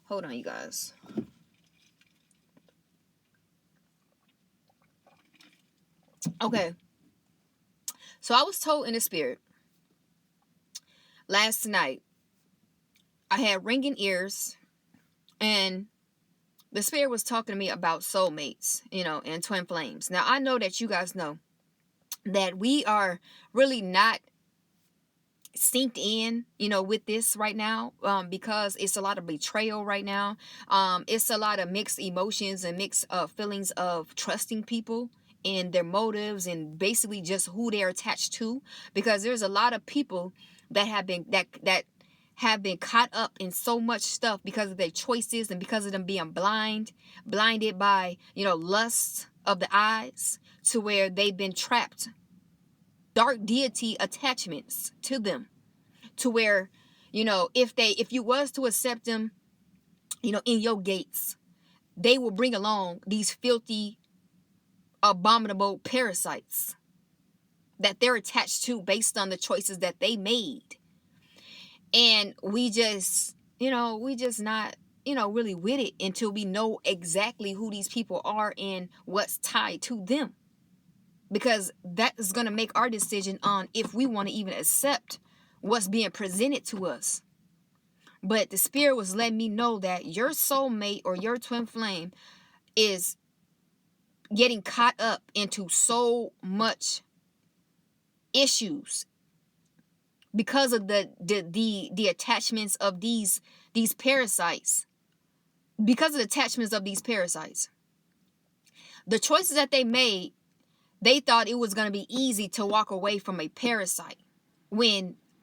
Hold on, you guys. Okay. So I was told in the spirit last night, I had ringing ears, and the spirit was talking to me about soulmates, and twin flames. Now, I know that you guys know that we are really not synced in, with this right now, because it's a lot of betrayal right now. It's a lot of mixed emotions and mixed feelings of trusting people and their motives and basically just who they're attached to, because there's a lot of people that have been caught up in so much stuff because of their choices and because of them being blinded by, lust of the eyes, to where they've been trapped, dark deity attachments to them, to where, if you was to accept them, in your gates, they will bring along these filthy, abominable parasites that they're attached to based on the choices that they made. And we just not, really with it until we know exactly who these people are and what's tied to them, because that is going to make our decision on if we want to even accept what's being presented to us. But the spirit was letting me know that your soulmate or your twin flame is getting caught up into so much issues because of the attachments of these parasites. Because of the attachments of these parasites, the choices that they made, they thought it was going to be easy to walk away from a parasite,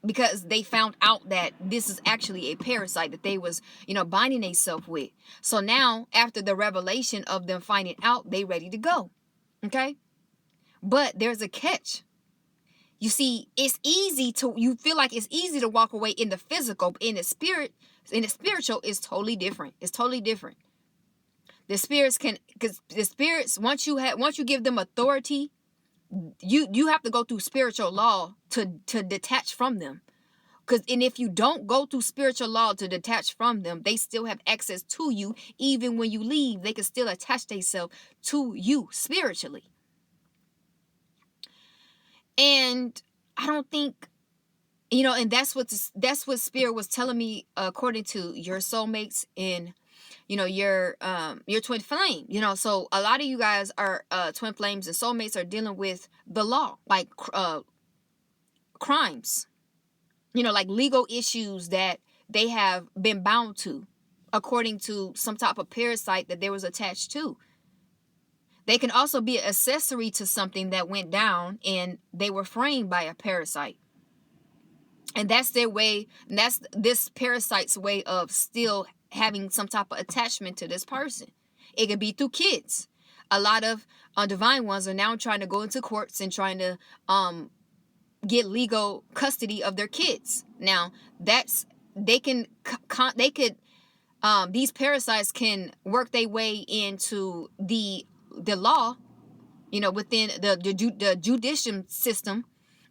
because they found out that this is actually a parasite that they was, binding themselves with. So now, after the revelation of them finding out, they ready to go. Okay? But there's a catch. You see, you feel like it's easy to walk away in the physical, but in the spiritual, it's totally different. It's totally different. The spirits because the spirits, once you give them authority, you have to go through spiritual law to detach from them. And if you don't go through spiritual law to detach from them, they still have access to you. Even when you leave, they can still attach themselves to you spiritually. And I don't think, and that's what spirit was telling me, according to your soulmates and, your twin flame. So a lot of you guys are twin flames, and soulmates are dealing with the law, like crimes, like legal issues that they have been bound to, according to some type of parasite that they was attached to. They can also be an accessory to something that went down and they were framed by a parasite. And that's their way, and that's this parasite's way of still having some type of attachment to this person. It could be through kids. A lot of divine ones are now trying to go into courts and trying to get legal custody of their kids. Now, these parasites can work their way into the law, within the judicial system,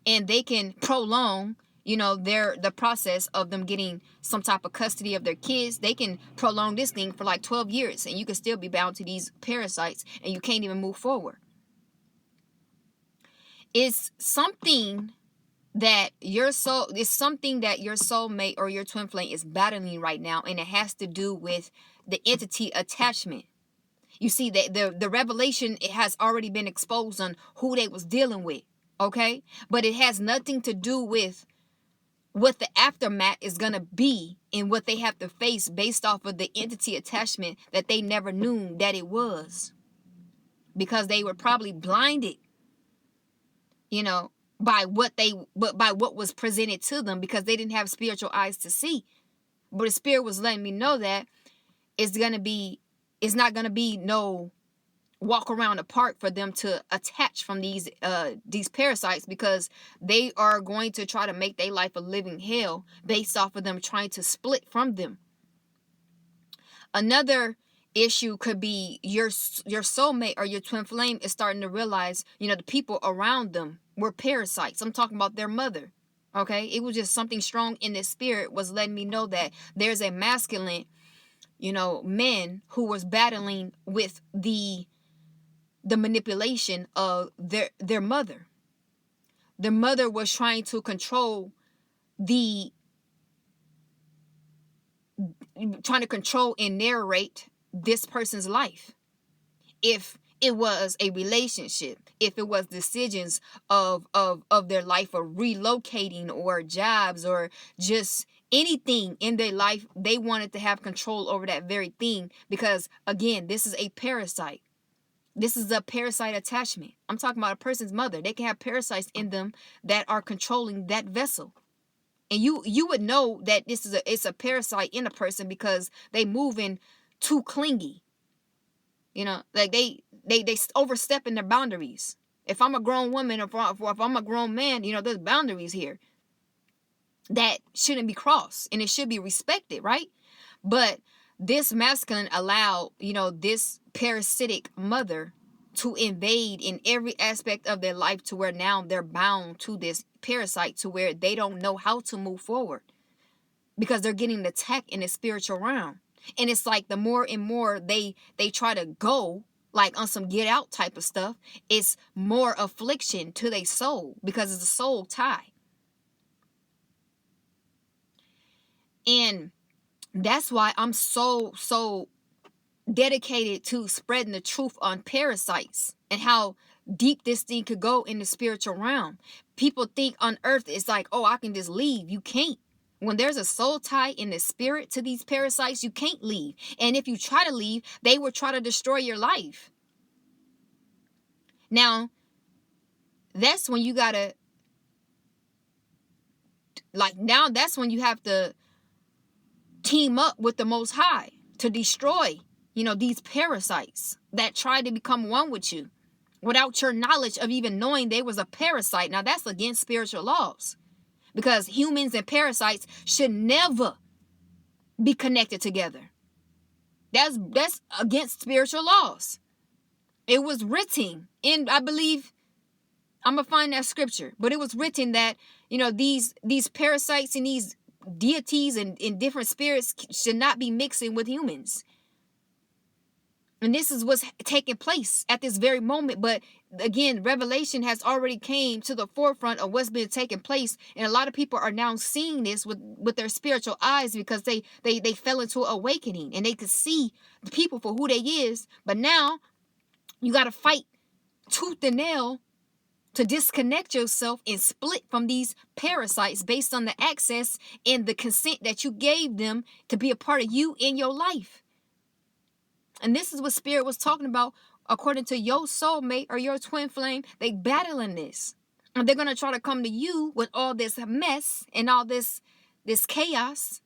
and they can prolong, the process of them getting some type of custody of their kids. They can prolong this thing for like 12 years, and you can still be bound to these parasites, and you can't even move forward. It's something that your soulmate or your twin flame is battling right now, and it has to do with the entity attachment. You see that the revelation, it has already been exposed on who they was dealing with, okay? But it has nothing to do with what the aftermath is going to be and what they have to face based off of the entity attachment that they never knew that it was, because they were probably blinded, by what was presented to them, because they didn't have spiritual eyes to see. But the spirit was letting me know that it's not going to be no walk around the park for them to attach from these parasites, because they are going to try to make their life a living hell based off of them trying to split from them. Another issue could be your soulmate or your twin flame is starting to realize, the people around them were parasites. I'm talking about their mother. Okay, it was just something strong in the spirit was letting me know that there's a masculine men who was battling with the manipulation of their mother. Their mother was trying to control and narrate this person's life. If it was a relationship, if it was decisions of their life, or relocating, or jobs, or just anything in their life, they wanted to have control over that very thing, because again, this is a parasite. This is a parasite attachment. I'm talking about a person's mother. They can have parasites in them that are controlling that vessel. And you would know that it's a parasite in a person, because they moving too clingy. Like they overstepping their boundaries. If I'm a grown woman, if I'm a grown man, there's boundaries here that shouldn't be crossed, and it should be respected, right? But this masculine allowed, this parasitic mother to invade in every aspect of their life, to where now they're bound to this parasite, to where they don't know how to move forward, because they're getting attacked in the spiritual realm. And it's like the more and more they try to go like on some get out type of stuff, it's more affliction to their soul, because it's a soul tie. And that's why I'm so dedicated to spreading the truth on parasites and how deep this thing could go in the spiritual realm. People think on earth it's like, oh, I can just leave. You can't. When there's a soul tie in the spirit to these parasites, you can't leave. And if you try to leave, they will try to destroy your life. Now, that's when you gotta, that's when you have to team up with the Most High to destroy, these parasites that try to become one with you without your knowledge of even knowing they was a parasite. Now, that's against spiritual laws, because humans and parasites should never be connected together. That's against spiritual laws. It was written in, I believe, I'm gonna find that scripture, but it was written that, these parasites and these deities and different spirits should not be mixing with humans. And this is what's taking place at this very moment. But again, revelation has already came to the forefront of what's been taking place. And a lot of people are now seeing this with their spiritual eyes, because they fell into awakening and they could see the people for who they is. But now you got to fight tooth and nail to disconnect yourself and split from these parasites based on the access and the consent that you gave them to be a part of you in your life. And this is what Spirit was talking about. According to your soulmate or your twin flame, they battling this. And they're going to try to come to you with all this mess and all this chaos.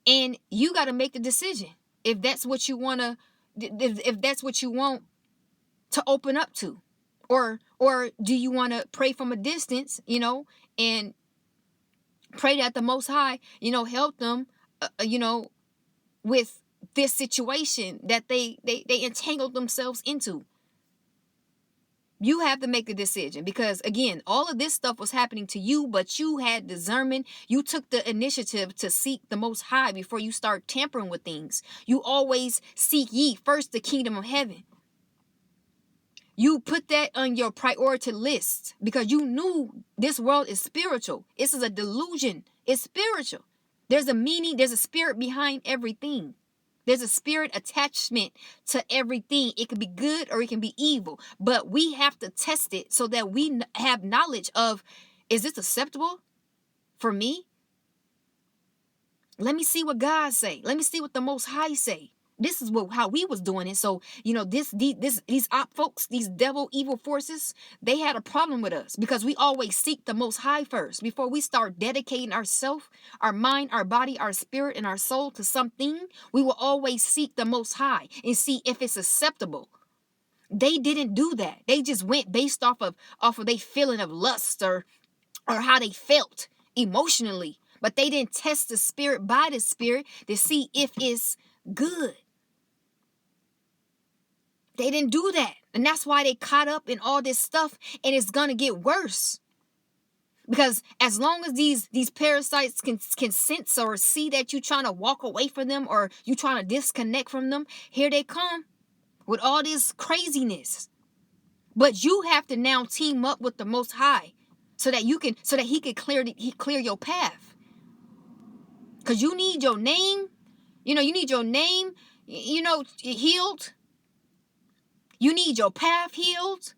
And you got to make the decision. If that's what you want to, if that's what you want to open up to. Or do you want to pray from a distance, and pray that the Most High, help them, with this situation that they entangled themselves into. You have to make the decision, because again, all of this stuff was happening to you, but you had discernment. You took the initiative to seek the Most High before you start tampering with things. You always seek ye first the kingdom of heaven. You put that on your priority list, because you knew this world is spiritual. This is a delusion. It's spiritual. There's a meaning. There's a spirit behind everything. There's a spirit attachment to everything. It can be good or it can be evil. But we have to test it so that we have knowledge of, is this acceptable for me? Let me see what God say. Let me see what the Most High say. This is how we was doing it. So, these op folks, these devil evil forces, they had a problem with us, because we always seek the Most High first before we start dedicating ourselves, our mind, our body, our spirit, and our soul to something. We will always seek the Most High and see if it's acceptable. They didn't do that. They just went based off of their feeling of lust or how they felt emotionally, but they didn't test the spirit by the spirit to see if it's good. They didn't do that. And that's why they caught up in all this stuff, and it's going to get worse. Because as long as these parasites can sense or see that you trying to walk away from them or you trying to disconnect from them, here they come with all this craziness. But you have to now team up with the Most High so that he can clear your path. Because you need your name, you need your name, healed. You need your path healed.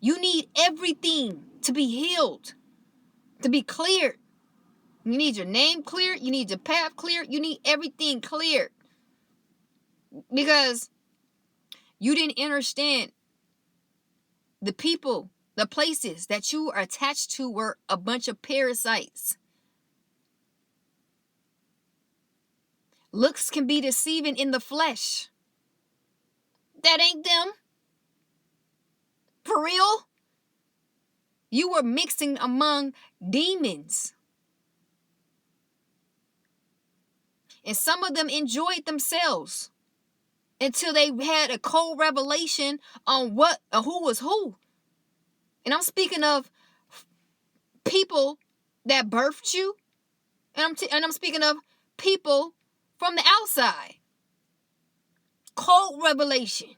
You need everything to be healed, to be cleared. You need your name cleared. You need your path cleared. You need everything cleared. Because you didn't understand the people, the places that you are attached to were a bunch of parasites. Looks can be deceiving in the flesh. That ain't them. For real? You were mixing among demons. And some of them enjoyed themselves until they had a cold revelation on who was who. And I'm speaking of people that birthed you. And I'm speaking of people from the outside. Cold revelation.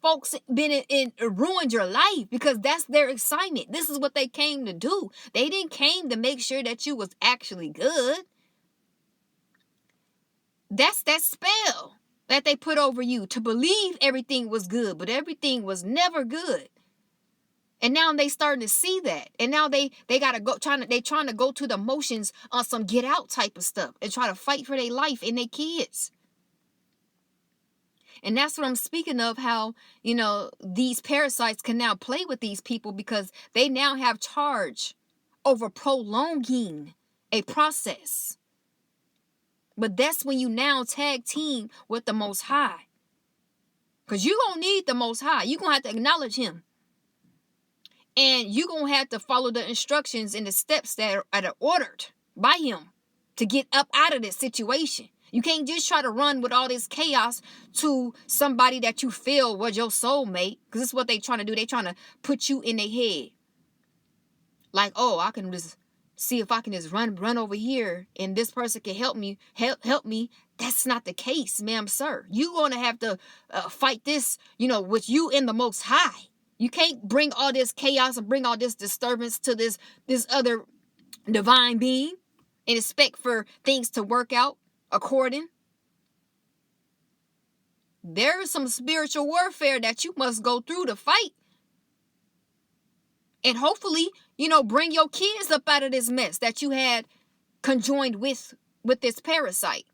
Folks ruined your life because that's their assignment. This is what they came to do. They didn't came to make sure that you was actually good. That's that spell that they put over you to believe everything was good, but everything was never good. And now they starting to see that. And now they gotta go trying to go to the motions on some get out type of stuff and try to fight for their life and their kids. And that's what I'm speaking of, how, these parasites can now play with these people because they now have charge over prolonging a process. But that's when you now tag team with the Most High. Because you're going to need the Most High. You're going to have to acknowledge him. And you're going to have to follow the instructions and the steps that are ordered by him to get up out of this situation. You can't just try to run with all this chaos to somebody that you feel was your soulmate. Because this is what they're trying to do. They're trying to put you in their head. Like, oh, I can just see if I can just run over here and this person can help me. Help me. That's not the case, ma'am, sir. You're going to have to fight this, with you in the Most High. You can't bring all this chaos and bring all this disturbance to this other divine being and expect for things to work out according. There is some spiritual warfare that you must go through to fight. And hopefully, bring your kids up out of this mess that you had conjoined with this parasite.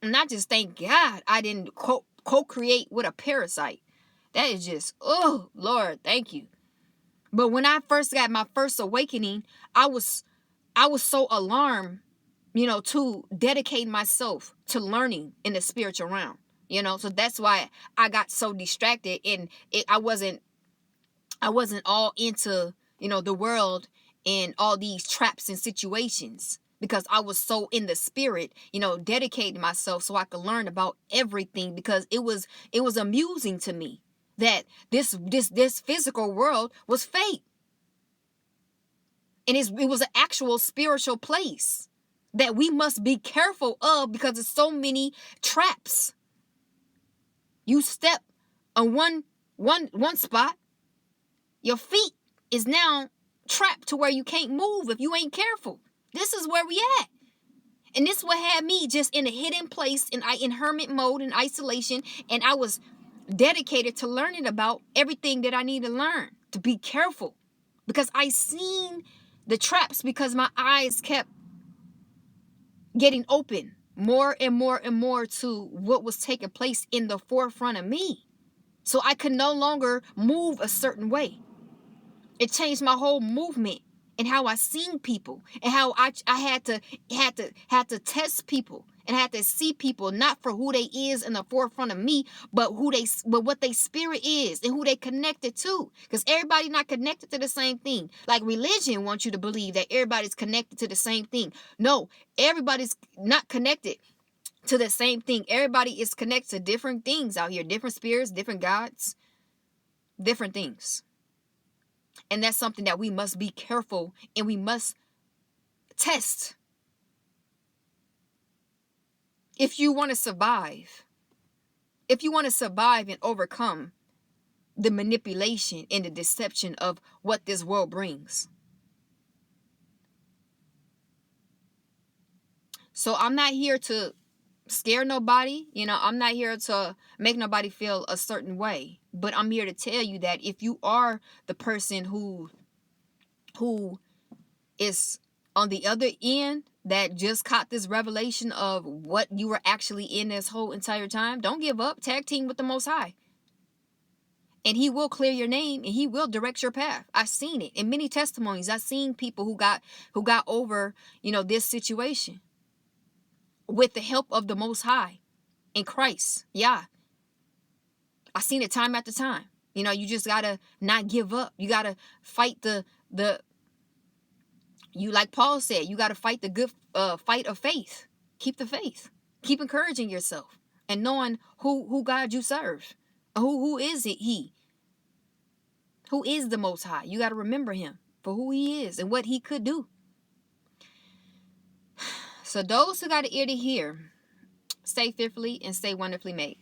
And I just thank God I didn't co-create with a parasite. That is just, oh, Lord, thank you. But when I first got my first awakening, I was so alarmed, to dedicate myself to learning in the spiritual realm. So that's why I got so distracted and I wasn't all into, the world and all these traps and situations, because I was so in the spirit, dedicating myself so I could learn about everything, because it was amusing to me that this physical world was fake. And it was an actual spiritual place that we must be careful of, because there's so many traps. You step on one spot, your feet is now trapped to where you can't move if you ain't careful. This is where we at. And this what had me just in a hidden place in hermit mode, in isolation. And I was dedicated to learning about everything that I need to learn, to be careful. Because I seen the traps, because my eyes kept getting open more and more and more to what was taking place in the forefront of me. So I could no longer move a certain way. It changed my whole movement and how I seen people, and how I had to test people and had to see people not for who they is in the forefront of me, but what they spirit is and who they connected to. Because everybody not connected to the same thing. Like religion wants you to believe that everybody's connected to the same thing. No, everybody's not connected to the same thing. Everybody is connected to different things out here, different spirits, different gods. different things. And that's something that we must be careful and we must test. If you want to survive, and overcome the manipulation and the deception of what this world brings. So I'm not here to scare nobody. I'm not here to make nobody feel a certain way. But I'm here to tell you that if you are the person who is on the other end that just caught this revelation of what you were actually in this whole entire time, don't give up. Tag team with the Most High. And he will clear your name and he will direct your path. I've seen it in many testimonies. I've seen people who got over, this situation with the help of the Most High in Christ. Yeah. I've seen it time after time. You just gotta not give up. You gotta fight you, like Paul said, you gotta fight the good fight of faith. Keep the faith. Keep encouraging yourself and knowing who God you serve. Who is it? He who is the Most High. You got to remember him for who he is and what he could do. So those who got an ear to hear, stay fearfully and stay wonderfully made.